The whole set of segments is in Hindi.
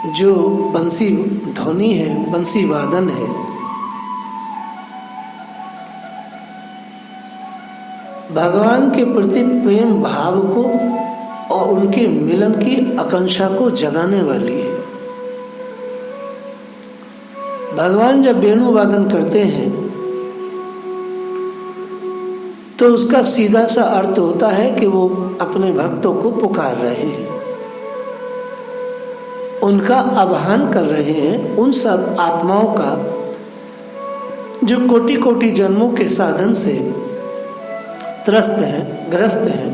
जो बंसी ध्वनि है, बंसी वादन है, भगवान के प्रति प्रेम भाव को और उनके मिलन की आकांक्षा को जगाने वाली है। भगवान जब वेणु वादन करते हैं तो उसका सीधा सा अर्थ होता है कि वो अपने भक्तों को पुकार रहे हैं, उनका आह्वान कर रहे हैं, उन सब आत्माओं का जो कोटि कोटि जन्मों के साधन से त्रस्त हैं, ग्रस्त हैं।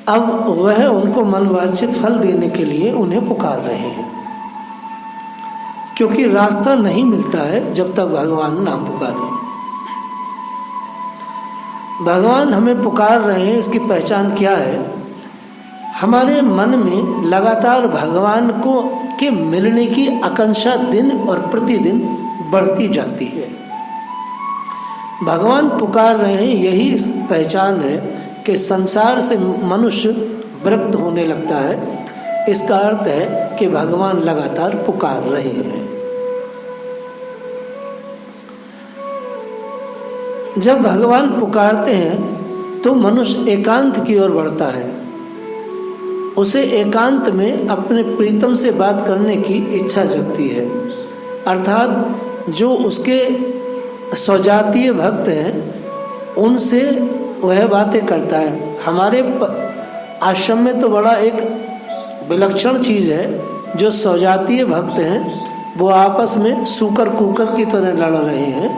अब वह उनको मनवांछित फल देने के लिए उन्हें पुकार रहे हैं, क्योंकि रास्ता नहीं मिलता है जब तक भगवान ना पुकारे। भगवान हमें पुकार रहे हैं, इसकी पहचान क्या है? हमारे मन में लगातार भगवान को के मिलने की आकांक्षा दिन और प्रतिदिन बढ़ती जाती है। भगवान पुकार रहे हैं, यही पहचान है कि संसार से मनुष्य विरक्त होने लगता है। इसका अर्थ है कि भगवान लगातार पुकार रहे हैं। जब भगवान पुकारते हैं तो मनुष्य एकांत की ओर बढ़ता है, उसे एकांत में अपने प्रीतम से बात करने की इच्छा जगती है। अर्थात जो उसके स्वजातीय भक्त हैं उनसे वह बातें करता है। हमारे आश्रम में तो बड़ा एक विलक्षण चीज़ है, जो स्वजातीय भक्त हैं वो आपस में सूकर कुकर की तरह लड़ रहे हैं,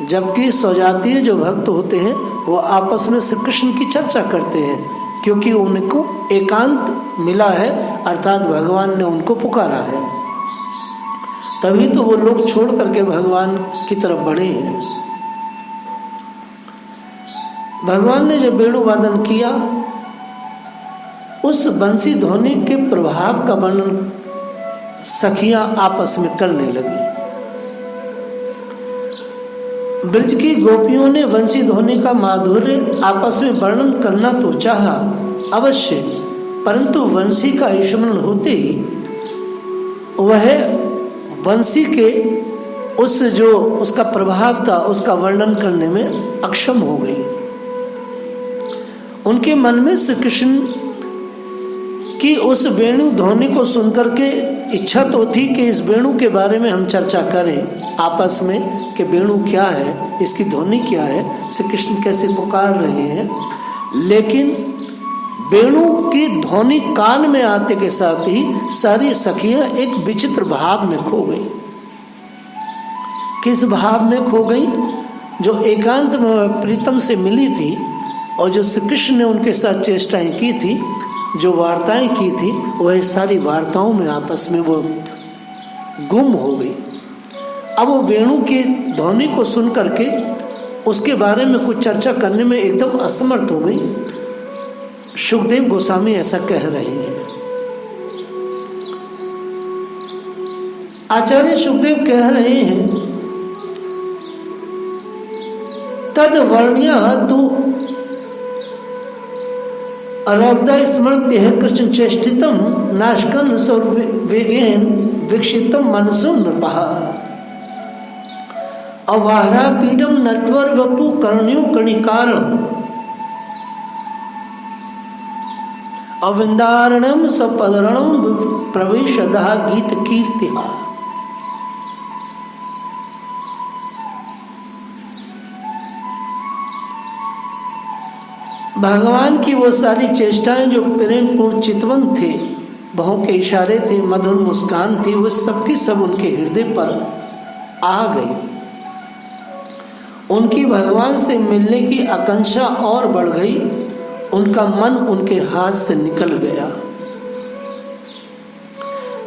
जबकि स्वजातीय जो भक्त होते हैं वो आपस में श्री कृष्ण की चर्चा करते हैं, क्योंकि उनको एकांत मिला है, अर्थात भगवान ने उनको पुकारा है। तभी तो वो लोग छोड़ करके भगवान की तरफ बढ़े हैं। भगवान ने जब वेणु वादन किया, उस बंसी ध्वनि के प्रभाव का वर्णन सखियां आपस में करने लगी। ब्रज की गोपियों ने बंसी ध्वनि का माधुर्य आपस में वर्णन करना तो चाहा अवश्य, परंतु बंसी का स्मरण होते ही वह बंसी के उसका प्रभाव था उसका वर्णन करने में अक्षम हो गई। उनके मन में श्री कृष्ण की उस वेणु ध्वनि को सुनकर के इच्छा तो थी कि इस वेणु के बारे में हम चर्चा करें आपस में कि वेणु क्या है, इसकी ध्वनि क्या है, श्री कृष्ण कैसे पुकार रहे हैं। लेकिन वेणु की ध्वनि कान में आते के साथ ही सारी सखियां एक विचित्र भाव में खो गई। किस भाव में खो गई? जो एकांत में प्रीतम से मिली थी और जो श्री कृष्ण ने उनके साथ चेष्टाएं की थी, जो वार्ताएं की थी, वह सारी वार्ताओं में आपस में वो गुम हो गई। अब वो वेणु की ध्वनि को सुन करके उसके बारे में कुछ चर्चा करने में एकदम असमर्थ हो गई। सुखदेव गोस्वामी ऐसा कह रहे हैं। आचार्य सुखदेव कह रहे हैं, तद वर्ण्य तु अरब्धा स्मृत्य कृष्ण चेष्टितम नाशकन वेगेन विक्षितम मनसो नृपः अवाहरा पीडम नटवर वपु कर्ण्यो कणिकारम अविंदारणम सपदरणम प्रवेशदः गीत कीर्तिहा। भगवान की वो सारी चेष्टाएं जो प्रेम पूर्ण चितवन थे, बहु के इशारे थे, मधुर मुस्कान थी, वो सबकी सब उनके हृदय पर आ गई। उनकी भगवान से मिलने की आकांक्षा और बढ़ गई। उनका मन उनके हाथ से निकल गया।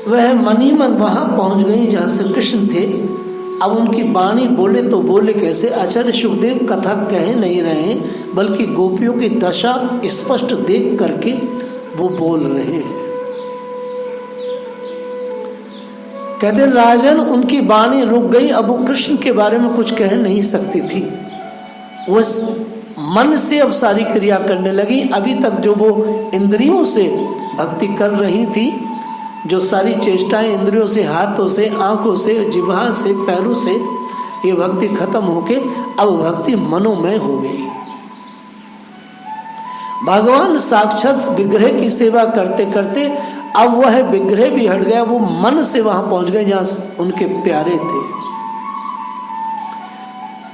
वह मन ही मन वहां पहुंच गई जहां श्री कृष्ण थे। अब उनकी वाणी बोले तो बोले कैसे? आचार्य सुखदेव कथा कह नहीं रहे हैं, बल्कि गोपियों की दशा स्पष्ट देख करके वो बोल रहे हैं। कहते राजन, उनकी वाणी रुक गई। अब वो कृष्ण के बारे में कुछ कह नहीं सकती थी। उस मन से अब सारी क्रिया करने लगी। अभी तक जो वो इंद्रियों से भक्ति कर रही थी, जो सारी चेष्टाएं इंद्रियों से, हाथों से, आंखों से, जिह्वा से, पैरों से, ये भक्ति खत्म होके अब भक्ति मनोमय हो गई। भगवान साक्षात विग्रह की सेवा करते करते अब वह विग्रह भी हट गया, वो मन से वहां पहुंच गए जहां उनके प्यारे थे।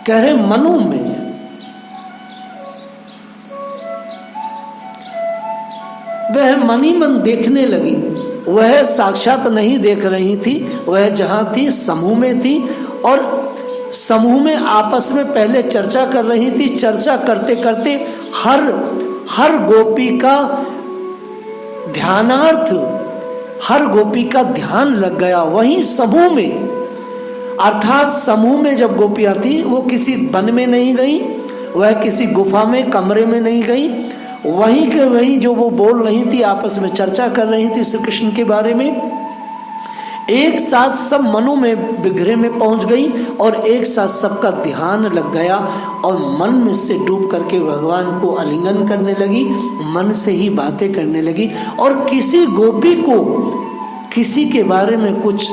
कह रहे मनु में वह मनी मन देखने लगी। वह साक्षात नहीं देख रही थी, वह जहां थी समूह में थी और समूह में आपस में पहले चर्चा कर रही थी। चर्चा करते करते हर गोपी का ध्यानार्थ, हर गोपी का ध्यान लग गया वहीं समूह में। अर्थात समूह में जब गोपियां थी वो किसी वन में नहीं गई, वह किसी गुफा में कमरे में नहीं गई, वहीं के वहीं जो वो बोल रही थी, आपस में चर्चा कर रही थी श्री कृष्ण के बारे में, एक साथ सब मनु में विग्रह में पहुंच गई और एक साथ सबका ध्यान लग गया और मन में से डूब करके भगवान को आलिंगन करने लगी, मन से ही बातें करने लगी और किसी गोपी को किसी के बारे में कुछ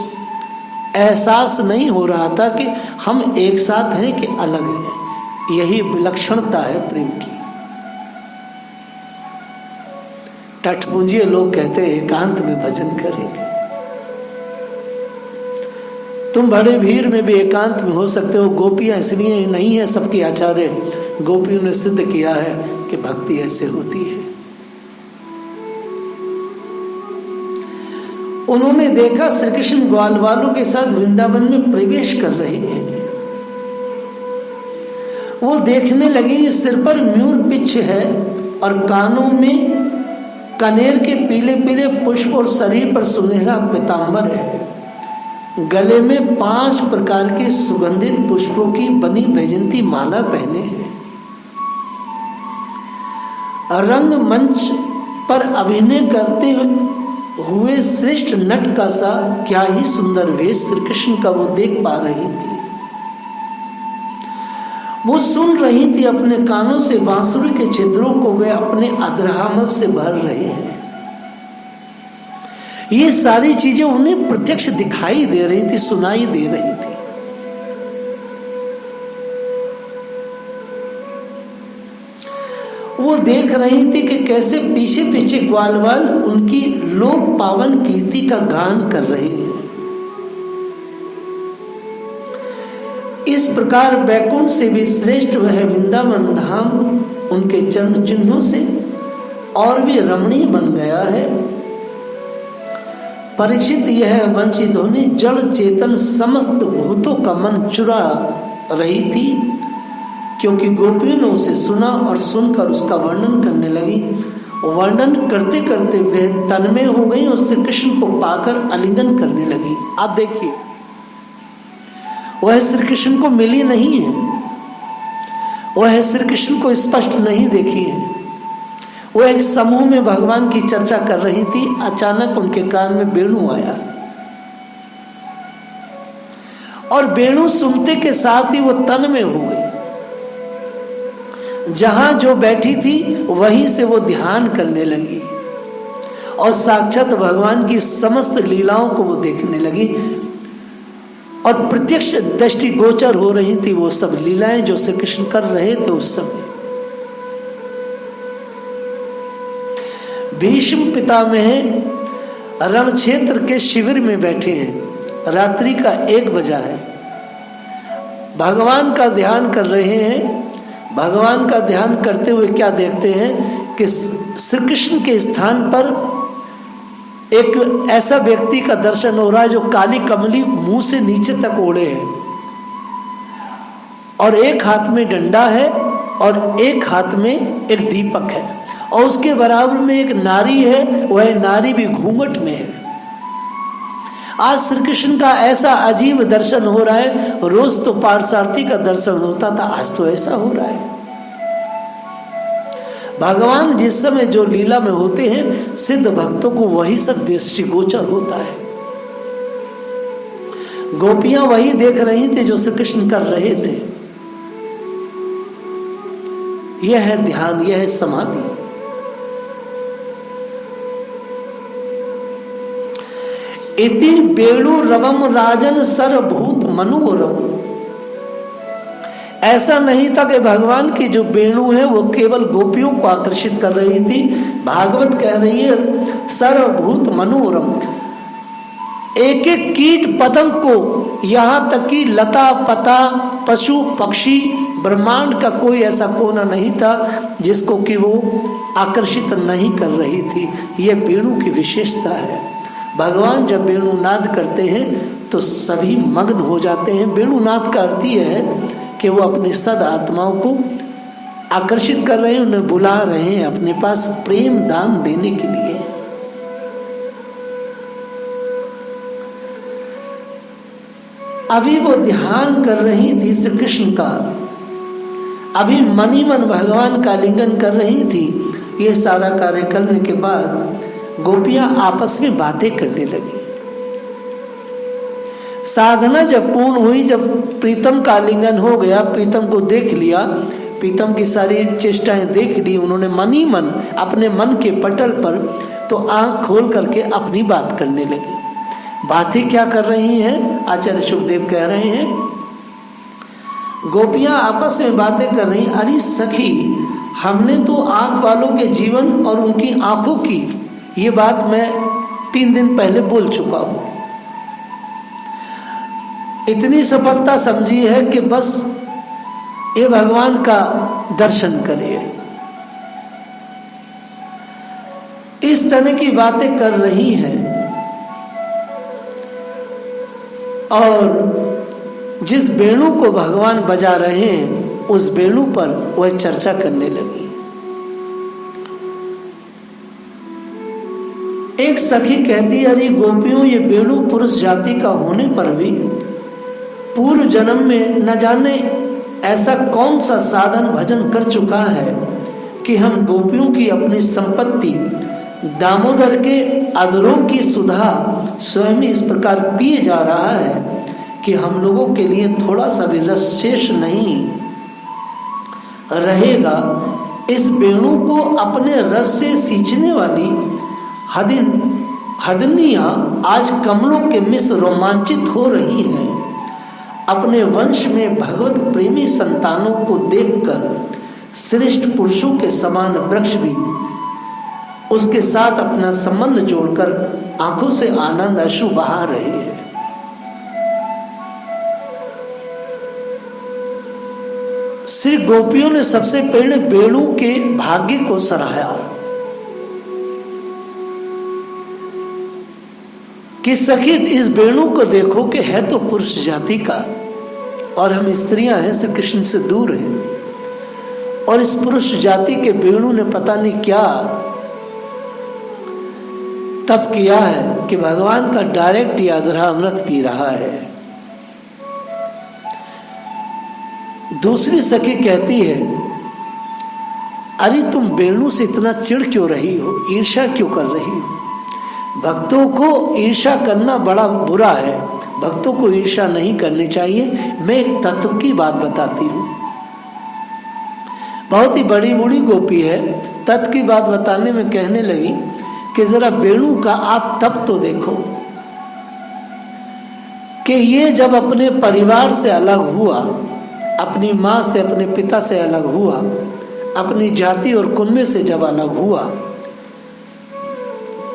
एहसास नहीं हो रहा था कि हम एक साथ हैं कि अलग हैं। यही विलक्षणता है प्रेम की। टटपुंजिए लोग कहते हैं एकांत में भजन करेंगे। तुम बड़े भीड़ में भी एकांत में हो सकते हो। गोपियां इसलिए नहीं है सबकी आचार्य, गोपियों ने सिद्ध किया है कि भक्ति ऐसे होती है। उन्होंने देखा श्री कृष्ण ग्वाल वालों के साथ वृंदावन में प्रवेश कर रहे हैं। वो देखने लगे कि सिर पर म्यूर पिच्छ है और कानों में कनेर के पीले पीले पुष्प और शरीर पर सुनहरा पीतांबर है। गले में 5 प्रकार के सुगंधित पुष्पों की बनी वैजयंती माला पहने हैं। रंग मंच पर अभिनय करते हुए श्रेष्ठ नट का सा क्या ही सुंदर वेश श्री कृष्ण का वो देख पा रही थी। वो सुन रही थी, अपने कानों से बांसुरी के छिद्रों को वे अपने अधरामत से भर रहे हैं। ये सारी चीजें उन्हें प्रत्यक्ष दिखाई दे रही थी, सुनाई दे रही थी। वो देख रही थी कि कैसे पीछे पीछे ग्वालवाल उनकी लोक पावन कीर्ति का गान कर रहे हैं। इस प्रकार बैकुंठ से भी श्रेष्ठ वह वृंदावन धाम उनके चरण चिन्हों से और भी रमणीय बन गया है। परीक्षित यह वंशी ध्वनि जड़ चेतन समस्त भूतों का मन चुरा रही थी, क्योंकि गोपियों ने उसे सुना और सुनकर उसका वर्णन करने लगी। वर्णन करते करते वह तन्मय हो गई और श्री कृष्ण को पाकर आलिंगन करने लगी। आप देखिए, वह श्री कृष्ण को मिली नहीं है, वह श्री कृष्ण को स्पष्ट नहीं देखी है। वो एक समूह में भगवान की चर्चा कर रही थी। अचानक उनके कान में वेणु आया और वेणु सुनते के साथ ही वो तन्मय हो गई। जहां जो बैठी थी वहीं से वो ध्यान करने लगी और साक्षात भगवान की समस्त लीलाओं को वो देखने लगी और प्रत्यक्ष दृष्टि गोचर हो रही थी वो सब लीलाएं जो श्री कृष्ण कर रहे थे उस समय। भीष्म पितामह रण क्षेत्र के शिविर में बैठे हैं। रात्रि का 1 बजा है। भगवान का ध्यान कर रहे हैं। भगवान का ध्यान करते हुए क्या देखते हैं कि श्री कृष्ण के स्थान पर एक ऐसा व्यक्ति का दर्शन हो रहा है जो काली कमली मुंह से नीचे तक ओढ़े है और एक हाथ में डंडा है और एक हाथ में एक दीपक है और उसके बराबर में एक नारी है। वह नारी भी घूंघट में है। आज श्री कृष्ण का ऐसा अजीब दर्शन हो रहा है। रोज तो पार्थसारथी का दर्शन होता था, आज तो ऐसा हो रहा है। भगवान जिस समय जो लीला में होते हैं, सिद्ध भक्तों को वही सब दृष्टिगोचर होता है। गोपियां वही देख रही थी जो श्री कृष्ण कर रहे थे। यह है ध्यान, यह है समाधि। इति बेणु रवम राजन सर्वभूत मनोरम। ऐसा नहीं था कि भगवान की जो वेणु है वो केवल गोपियों को आकर्षित कर रही थी। भागवत कह रही है सर्वभूत मनोरम, एक एक कीट पतंग को, यहाँ तक कि लता पता पशु पक्षी ब्रह्मांड का कोई ऐसा कोना नहीं था जिसको कि वो आकर्षित नहीं कर रही थी। ये वेणु की विशेषता है। भगवान जब वेणुनाद करते हैं तो सभी मग्न हो जाते हैं। वेणुनाद का अर्थ यह है कि वो अपनी सद आत्माओं को आकर्षित कर रहे हैं, उन्हें बुला रहे हैं अपने पास प्रेम दान देने के लिए। अभी वो ध्यान कर रही थी श्री कृष्ण का, अभी मन ही मन भगवान का लिंगन कर रही थी। ये सारा कार्य करने के बाद गोपियां आपस में बातें करने लगी। साधना जब पूर्ण हुई, जब प्रीतम का आलिंगन हो गया, प्रीतम को देख लिया, प्रीतम की सारी चेष्टाएं देख ली उन्होंने मन ही मन अपने मन के पटल पर, तो आंख खोल करके अपनी बात करने लगी। बातें क्या कर रही हैं? आचार्य शुकदेव कह रहे हैं, गोपियां आपस में बातें कर रही, अरे सखी, हमने तो आंख वालों के जीवन और उनकी आंखों की ये बात मैं 3 दिन पहले बोल चुका हूं। इतनी सफलता समझी है कि बस ये भगवान का दर्शन करिए। इस तरह की बातें कर रही हैं और जिस वेणु को भगवान बजा रहे हैं उस वेणु पर वह चर्चा करने लगी। एक सखी कहती, अरे गोपियों, ये वेणु पुरुष जाति का होने पर भी पूर्व जन्म में न जाने ऐसा कौन सा साधन भजन कर चुका है कि हम गोपियों की अपनी संपत्ति दामोदर के अधरों की सुधा स्वयं इस प्रकार पिए जा रहा है कि हम लोगों के लिए थोड़ा सा भी रस शेष नहीं रहेगा। इस वेणु को अपने रस से सींचने वाली हदनियां आज कमलों के मिस रोमांचित हो रही हैं। अपने वंश में भगवत प्रेमी संतानों को देखकर श्रेष्ठ पुरुषों के समान वृक्ष भी उसके साथ अपना संबंध जोड़कर आंखों से आनंद अश्रु बहा रहे हैं। श्री गोपियों ने सबसे पहले वेणु के भाग्य को सराहा कि सखी, इस वेणु को देखो कि है तो पुरुष जाति का और हम स्त्रियां हैं, श्री कृष्ण से दूर हैं, और इस पुरुष जाति के वेणु ने पता नहीं क्या तप किया है कि भगवान का डायरेक्ट यादरा अमृत पी रहा है। दूसरी सखी कहती है, अरे तुम वेणु से इतना चिढ़ क्यों रही हो, ईर्ष्या क्यों कर रही हो? भक्तों को ईर्ष्या करना बड़ा बुरा है, भक्तों को ईर्ष्या नहीं करनी चाहिए। मैं एक तत्व की बात बताती हूँ। बहुत ही बड़ी बूढ़ी गोपी है, तत्व की बात बताने में कहने लगी कि जरा वेणु का आप तप तो देखो कि ये जब अपने परिवार से अलग हुआ, अपनी माँ से अपने पिता से अलग हुआ, अपनी जाति और कुनबे से जब अलग हुआ,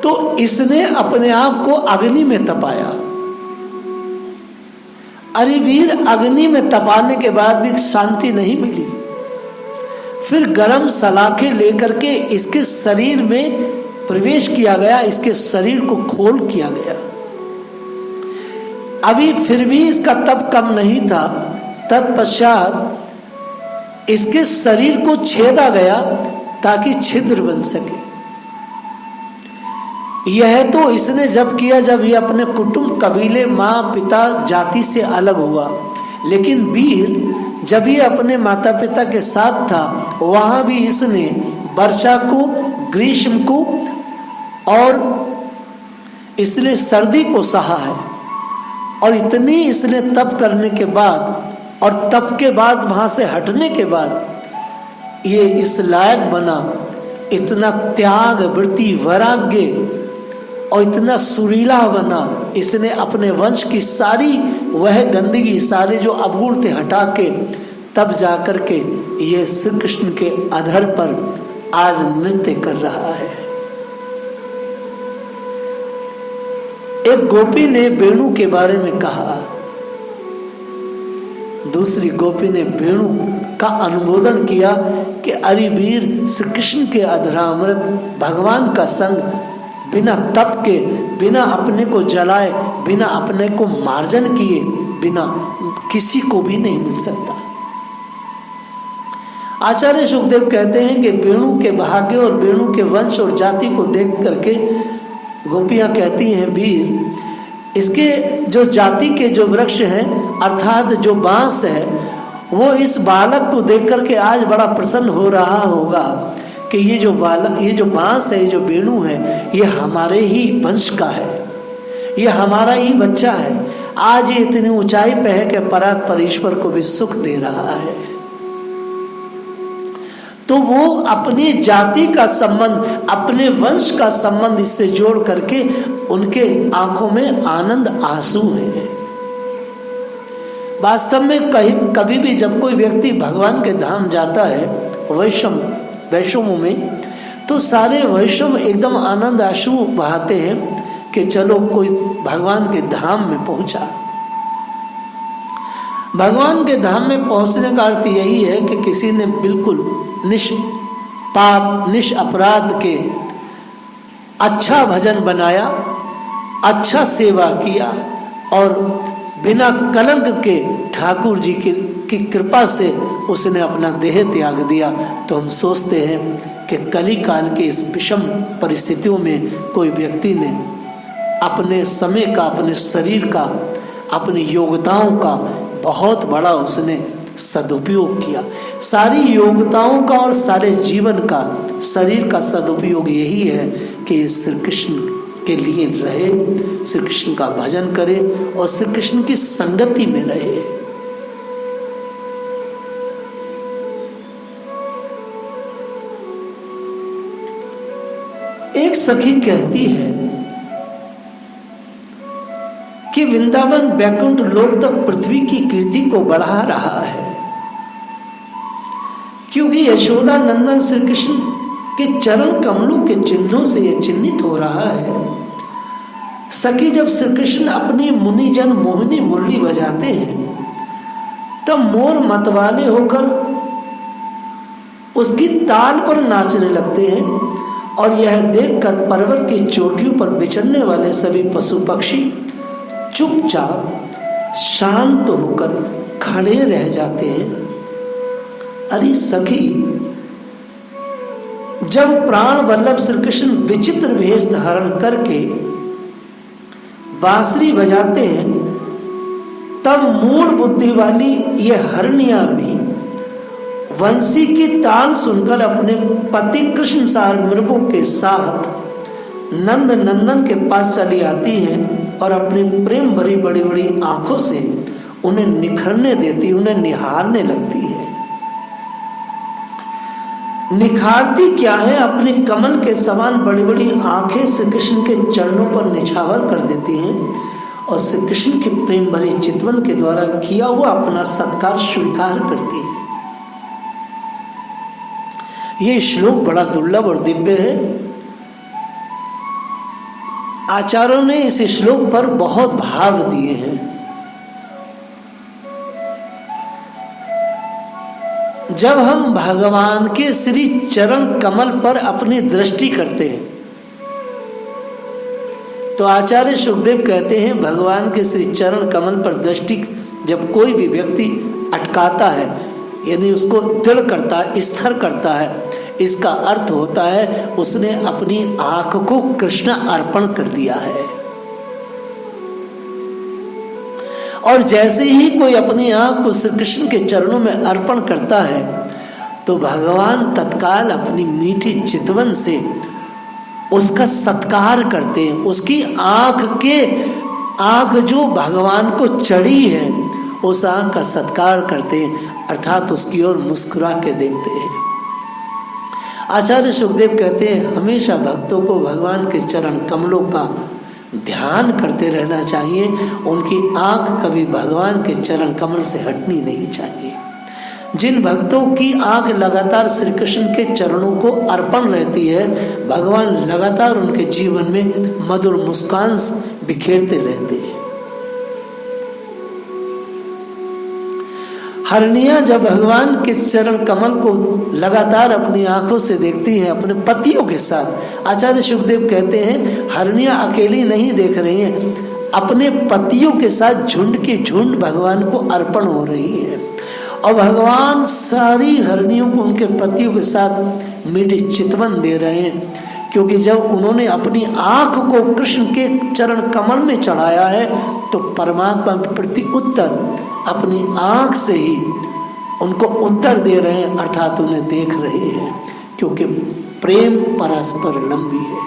तो इसने अपने आप को अग्नि में तपाया। अरे वीर, अग्नि में तपाने के बाद भी शांति नहीं मिली। फिर गरम सलाखें लेकर के इसके शरीर में प्रवेश किया गया, इसके शरीर को खोल किया गया। अभी फिर भी इसका तप कम नहीं था। तत्पश्चात इसके शरीर को छेदा गया ताकि छिद्र बन सके। यह तो इसने जब किया जब ये अपने कुटुंब, कबीले, माँ पिता, जाति से अलग हुआ। लेकिन वीर जब ये अपने माता पिता के साथ था, वहां भी इसने वर्षा को, ग्रीष्म को और इसने सर्दी को सहा है। और इतनी इसने तप करने के बाद और तप के बाद वहां से हटने के बाद ये इस लायक बना, इतना त्याग, वृत्ति, वैराग्य और इतना सुरीला बना, इसने अपने वंश की सारी वह गंदगी, सारे जो अवगुण थे हटा के तब जाकर के ये श्री कृष्ण के अधर पर आज नृत्य कर रहा है। एक गोपी ने वेणु के बारे में कहा, दूसरी गोपी ने वेणु का अनुमोदन किया कि अरे वीर, श्री कृष्ण के अधरामृत भगवान का संग बिना तप के, बिना अपने को जलाए, बिना अपने को मार्जन किए बिना किसी को भी नहीं मिल सकता। आचार्य सुखदेव कहते हैं कि वेणु के भाग्य और वेणु के वंश और जाति को देख करके गोपियां कहती हैं, वीर, इसके जो जाति के जो वृक्ष हैं अर्थात जो बांस है, वो इस बालक को देख करके आज बड़ा प्रसन्न हो रहा होगा कि ये जो बालक, ये जो बांस है, ये जो वेणु है, ये हमारे ही वंश का है, ये हमारा ही बच्चा है। आज ये इतनी ऊंचाई पे है कि परात्पर ईश्वर को भी सुख दे रहा है। तो वो अपनी जाति का संबंध, अपने वंश का संबंध इससे जोड़ करके उनके आंखों में आनंद आंसू हैं। वास्तव में कभी भी जब कोई व्यक्ति भगवान के धाम जाता है वैष्णवों में, तो सारे वैष्णव एकदम आनंद आंसू बहाते हैं कि चलो कोई भगवान के धाम में पहुंचा। भगवान के धाम में पहुंचने का अर्थ यही है कि किसी ने बिल्कुल निष्पाप निष् अपराध के अच्छा भजन बनाया, अच्छा सेवा किया और बिना कलंक के ठाकुर जी की कृपा से उसने अपना देह त्याग दिया। तो हम सोचते हैं कि कली काल के इस विषम परिस्थितियों में कोई व्यक्ति ने अपने समय का, अपने शरीर का, अपनी योग्यताओं का बहुत बड़ा उसने सदुपयोग किया। सारी योग्यताओं का और सारे जीवन का, शरीर का सदुपयोग यही है कि श्री कृष्ण के लिए रहे, श्री कृष्ण का भजन करे और श्री कृष्ण की संगति में रहे। एक सखी कहती है कि वृंदावन वैकुंठ लोक तक पृथ्वी की कीर्ति को बढ़ा रहा है, क्योंकि यशोदा नंदन श्री कृष्ण के चरण कमलों के चिन्हों से यह चिन्हित हो रहा है। सखी, जब श्री कृष्ण अपनी मुनिजन मोहिनी मुरली बजाते हैं तब मोर मतवाले होकर उसकी ताल पर नाचने लगते हैं और यह देखकर पर्वत की चोटियों पर विचरने वाले सभी पशु पक्षी चुपचाप शांत होकर खड़े रह जाते हैं। अरे सखी, जब प्राण वल्लभ श्री कृष्ण विचित्र वेश धारण करके बांसुरी बजाते हैं तब मूल बुद्धि वाली ये हरनिया भी वंशी की ताल सुनकर अपने पति कृष्ण सार मृगों के साथ नंद नंदन के पास चली आती हैं और अपनी प्रेम भरी बड़ी बड़ी आंखों से उन्हें निखरने देती, उन्हें निहारने लगती है। निखारती क्या है, अपने कमल के समान बड़ी बड़ी आंखें श्री कृष्ण के चरणों पर निछावर कर देती हैं और श्री कृष्ण के प्रेम भरे चितवन के द्वारा किया हुआ अपना सत्कार स्वीकार करती है। ये श्लोक बड़ा दुर्लभ और दिव्य है। आचार्यों ने इस श्लोक पर बहुत भाव दिए हैं। जब हम भगवान के श्री चरण कमल पर अपनी दृष्टि करते हैं तो आचार्य सुखदेव कहते हैं, भगवान के श्री चरण कमल पर दृष्टि जब कोई भी व्यक्ति अटकाता है, यानी उसको दृढ़ करता है, स्थिर करता है, इसका अर्थ होता है उसने अपनी आंख को कृष्ण अर्पण कर दिया है। और जैसे ही कोई अपनी आंख को श्री कृष्ण के चरणों में अर्पण करता है तो भगवान तत्काल अपनी मीठी चितवन से उसका सत्कार करते हैं। उसकी आंख जो भगवान को चढ़ी है उस आंख का सत्कार करते हैं, अर्थात उसकी ओर मुस्कुरा के देखते हैं। आचार्य सुखदेव कहते हैं हमेशा भक्तों को भगवान के चरण कमलों का ध्यान करते रहना चाहिए। उनकी आंख कभी भगवान के चरण कमल से हटनी नहीं चाहिए। जिन भक्तों की आंख लगातार श्री कृष्ण के चरणों को अर्पण रहती है, भगवान लगातार उनके जीवन में मधुर मुस्कान बिखेरते रहते हैं। हरनिया जब भगवान के चरण कमल को लगातार अपनी आंखों से देखती है अपने पतियों के साथ, आचार्य सुखदेव कहते हैं हरनिया अकेली नहीं देख रही है, अपने पतियों के साथ झुंड की झुंड भगवान को अर्पण हो रही है। और भगवान सारी हरनियों को उनके पतियों के साथ मीठी चितवन दे रहे हैं, क्योंकि जब उन्होंने अपनी आंख को कृष्ण के चरण कमल में चढ़ाया है तो परमात्मा के प्रति उत्तर अपनी आंख से ही उनको उत्तर दे रहे हैं, अर्थात उन्हें देख रहे हैं, क्योंकि प्रेम परस्पर लंबी है।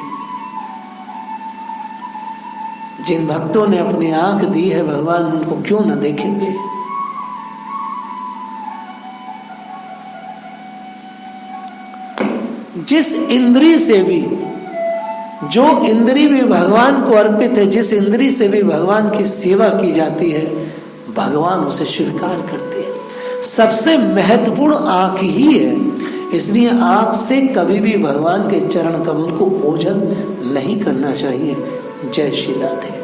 जिन भक्तों ने अपनी आंख दी है भगवान उनको क्यों न देखेंगे। जिस इंद्री से भी, जो इंद्री भी भगवान को अर्पित है, जिस इंद्री से भी भगवान की सेवा की जाती है भगवान उसे स्वीकार करते हैं। सबसे महत्वपूर्ण आंख ही है, इसलिए आंख से कभी भी भगवान के चरण कमल को ओझल नहीं करना चाहिए। जय श्री राधे।